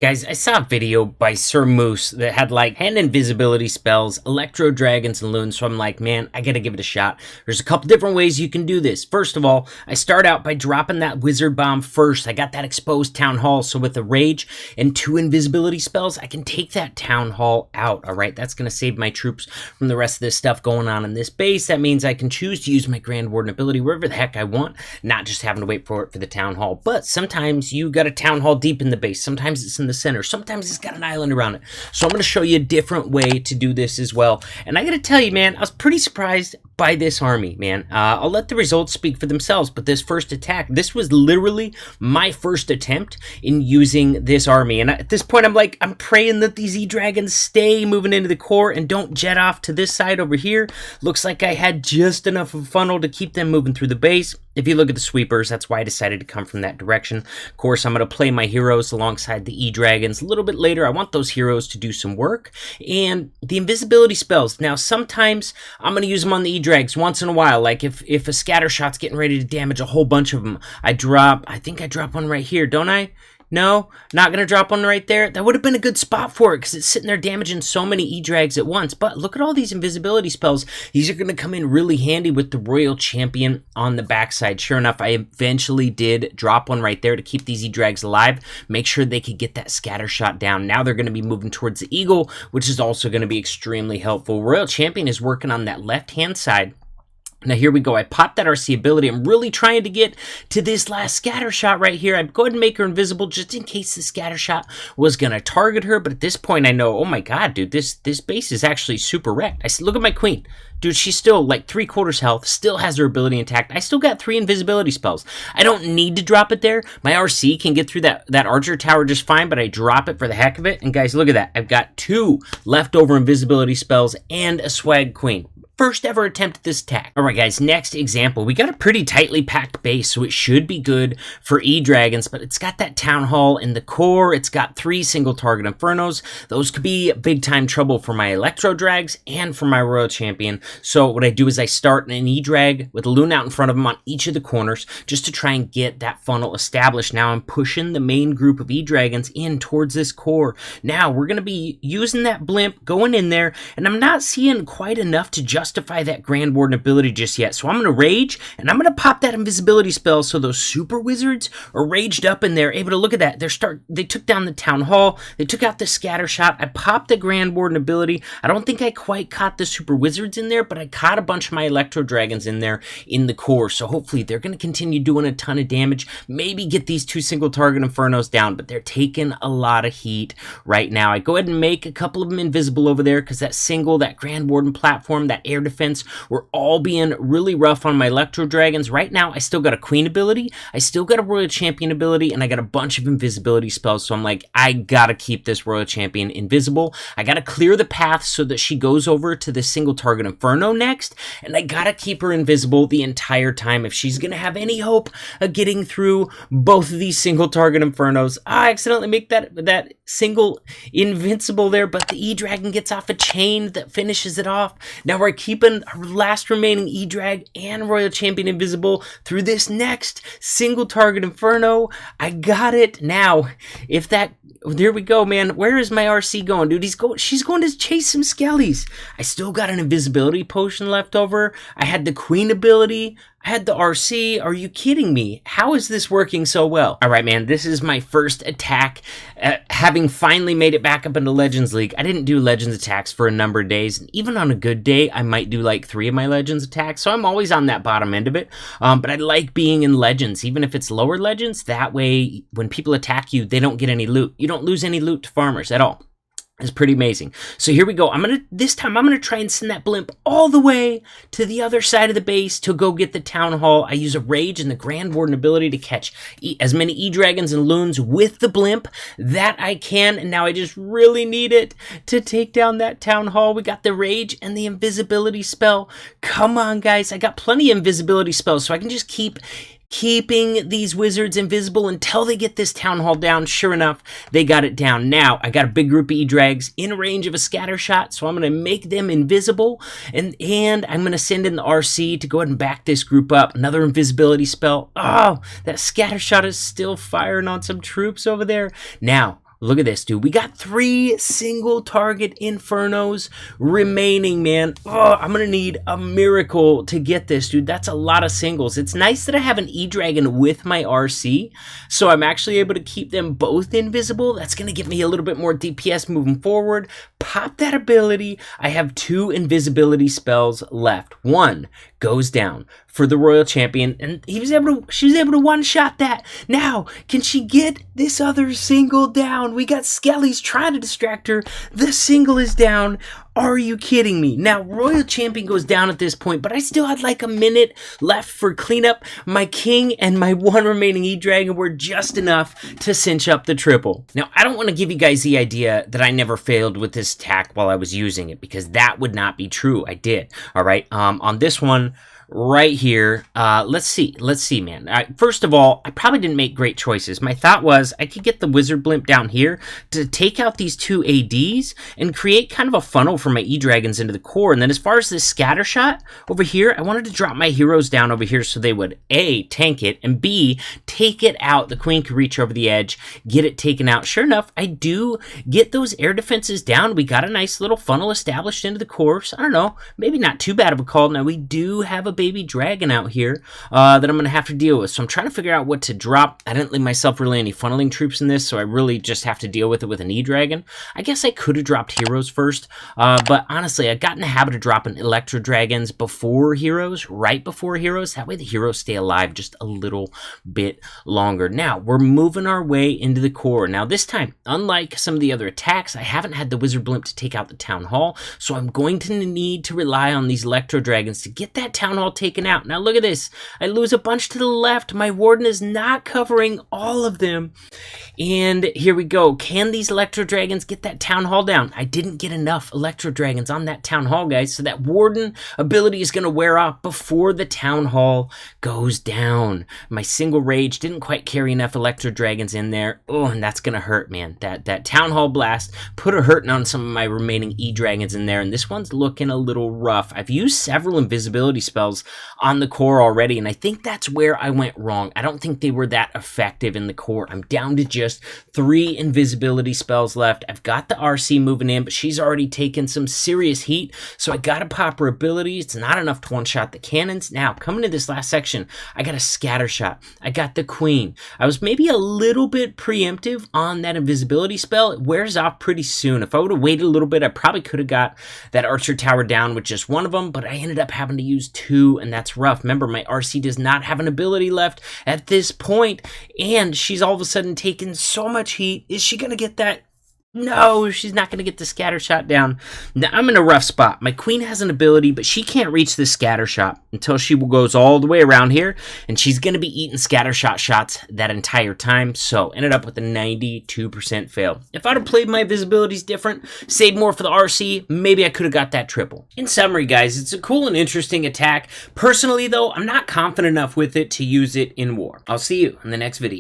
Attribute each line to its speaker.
Speaker 1: Guys, I saw a video by Sir Moose that had like hand invisibility spells, electro dragons, and loons. So I'm like, man, I gotta give it a shot. There's a couple different ways you can do this. First of all, I start out by dropping that wizard bomb first. I got that exposed town hall. So with a rage and 2 invisibility spells, I can take that town hall out. All right, that's gonna save my troops from the rest of this stuff going on in this base. That means I can choose to use my Grand Warden ability wherever the heck I want, not just having to wait for it for the town hall. But sometimes you got a town hall deep in the base. Sometimes it's in the center. Sometimes it's got an island around it. So I'm going to show you a different way to do this as well. And I got to tell you, man, I was pretty surprised by this army, man. I'll let the results speak for themselves, but this first attack, this was literally my first attempt in using this army. And at this point, I'm praying that these E-Dragons stay moving into the core and don't jet off to this side over here. Looks like I had just enough of a funnel to keep them moving through the base. If you look at the sweepers, that's why I decided to come from that direction. Of course, I'm going to play my heroes alongside the E-Dragons a little bit later. I want those heroes to do some work. And the invisibility spells. Now, sometimes I'm going to use them on the E-Drags once in a while. Like if a scatter shot's getting ready to damage a whole bunch of them, I think I drop one right here, don't I? No, not going to drop one right there. That would have been a good spot for it because it's sitting there damaging so many E-Drags at once. But look at all these invisibility spells. These are going to come in really handy with the Royal Champion on the backside. Sure enough, I eventually did drop one right there to keep these E-Drags alive, make sure they could get that scatter shot down. Now they're going to be moving towards the Eagle, which is also going to be extremely helpful. Royal Champion is working on that left-hand side. Now here we go. I popped that RC ability. I'm really trying to get to this last scatter shot right here. I'd go ahead and make her invisible just in case the scatter shot was going to target her. But at this point I know, oh my god, dude, this base is actually super wrecked. I said, look at my queen. Dude, she's still like 3/4 health, still has her ability intact. I still got 3 invisibility spells. I don't need to drop it there. My RC can get through that archer tower just fine, but I drop it for the heck of it. And guys, look at that. I've got 2 leftover invisibility spells and a swag queen. First ever attempt at this attack. All right, guys, next example. We got a pretty tightly packed base, so it should be good for E-Dragons, but it's got that Town Hall in the core. It's got 3 single target Infernos. Those could be big time trouble for my Electro Drags and for my Royal Champion. So what I do is I start an E-Drag with a Loon out in front of them on each of the corners just to try and get that funnel established. Now I'm pushing the main group of E-Dragons in towards this core. Now we're going to be using that blimp, going in there, and I'm not seeing quite enough to justify that Grand Warden ability just yet. So I'm going to rage, and I'm going to pop that invisibility spell so those super wizards are raged up in there, able to look at that. They took down the Town Hall. They took out the scatter shot. I popped the Grand Warden ability. I don't think I quite caught the super wizards in there, but I caught a bunch of my Electro Dragons in there in the core. So hopefully they're going to continue doing a ton of damage. Maybe get these 2 single target Infernos down, but they're taking a lot of heat right now. I go ahead and make a couple of them invisible over there because that Grand Warden platform, that air defense, were all being really rough on my Electro Dragons. Right now, I still got a Queen ability, I still got a Royal Champion ability, and I got a bunch of invisibility spells, so I'm like, I gotta keep this Royal Champion invisible. I gotta clear the path so that she goes over to the single target Inferno next, and I gotta keep her invisible the entire time if she's gonna have any hope of getting through both of these single target Infernos. I accidentally make that single invincible there, but the E-Dragon gets off a chain that finishes it off. Now we're keeping our last remaining E-Drag and Royal Champion invisible through this next single target Inferno. I got it. Now, there we go, man. Where is my RC going, dude? She's going to chase some skellies. I still got an invisibility potion left over. I had the Queen ability. I had the RC. Are you kidding me? How is this working so well? All right, man, this is my first attack, having finally made it back up into Legends League. I didn't do Legends attacks for a number of days, and even on a good day, I might do like 3 of my Legends attacks, so I'm always on that bottom end of it, but I like being in Legends, even if it's lower Legends. That way, when people attack you, they don't get any loot. You don't lose any loot to farmers at all. It's pretty amazing. So here we go. This time I'm gonna try and send that blimp all the way to the other side of the base to go get the Town Hall. I use a rage and the Grand Warden ability to catch as many E-Dragons and Loons with the blimp that I can. And now I just really need it to take down that Town Hall. We got the rage and the invisibility spell. Come on, guys. I got plenty of invisibility spells, so I can just keeping these wizards invisible until they get this Town Hall down. Sure enough, they got it down. Now, I got a big group of E-Drags in range of a scatter shot, so I'm going to make them invisible, and I'm going to send in the RC to go ahead and back this group up. Another invisibility spell. Oh, that scatter shot is still firing on some troops over there. Now, Look at this, dude. We got 3 single target Infernos remaining, man. Oh, I'm going to need a miracle to get this, dude. That's a lot of singles. It's nice that I have an Edrag with my RC, so I'm actually able to keep them both invisible. That's going to give me a little bit more DPS moving forward. Pop that ability. I have 2 invisibility spells left. 1 goes down for the Royal Champion, and she was able to one-shot that. Now, can she get this other single down? We got Skelly's trying to distract her. The single is down. Are you kidding me? Now, Royal Champion goes down at this point, but I still had like a minute left for cleanup. My King and my 1 remaining E-Dragon were just enough to cinch up the triple. Now, I don't want to give you guys the idea that I never failed with this attack while I was using it, because that would not be true. I did. All right. On this one, right here, let's see, man. First of all, I probably didn't make great choices. My thought was I could get the wizard blimp down here to take out these 2 ADs and create kind of a funnel for my E-Dragons into the core. And then as far as this scatter shot over here, I wanted to drop my heroes down over here so they would A, tank it, and B, take it out. The queen could reach over the edge, get it taken out. Sure enough, I do get those air defenses down. We got a nice little funnel established into the core. So I don't know, maybe not too bad of a call. Now we do have a baby dragon out here that I'm going to have to deal with. So I'm trying to figure out what to drop. I didn't leave myself really any funneling troops in this, so I really just have to deal with it with an E-Dragon. I guess I could have dropped heroes first, but honestly, I got in the habit of dropping Electro Dragons before heroes, right before heroes. That way the heroes stay alive just a little bit longer. Now, we're moving our way into the core. Now, this time, unlike some of the other attacks, I haven't had the Wizard Blimp to take out the Town Hall, so I'm going to need to rely on these Electro Dragons to get that Town Hall taken out. Now look at this. I lose a bunch to the left. My Warden is not covering all of them. And here we go. Can these Electro Dragons get that Town Hall down? I didn't get enough Electro Dragons on that Town Hall, guys, so that Warden ability is going to wear off before the Town Hall goes down. My single rage didn't quite carry enough Electro Dragons in there. Oh, and that's going to hurt, man. That Town Hall blast put a hurting on some of my remaining E-Dragons in there, and this one's looking a little rough. I've used several invisibility spells on the core already, and I think that's where I went wrong. I don't think they were that effective in the core. I'm down to just 3 invisibility spells left. I've got the RC moving in, but she's already taken some serious heat, so I gotta pop her abilities. It's not enough to one-shot the cannons. Now, coming to this last section, I got a scatter shot. I got the queen. I was maybe a little bit preemptive on that invisibility spell. It wears off pretty soon. If I would have waited a little bit, I probably could have got that archer tower down with just 1 of them, but I ended up having to use 2, and that's rough. Remember, my RC does not have an ability left at this point, and she's all of a sudden taking so much heat. Is she going to get that? No, she's not going to get the scatter shot down. Now, I'm in a rough spot. My queen has an ability, but she can't reach this scatter shot until she goes all the way around here, and she's going to be eating scatter shot shots that entire time, so ended up with a 92% fail. If I'd have played my visibilities different, saved more for the RC, maybe I could have got that triple. In summary, guys, it's a cool and interesting attack. Personally, though, I'm not confident enough with it to use it in war. I'll see you in the next video.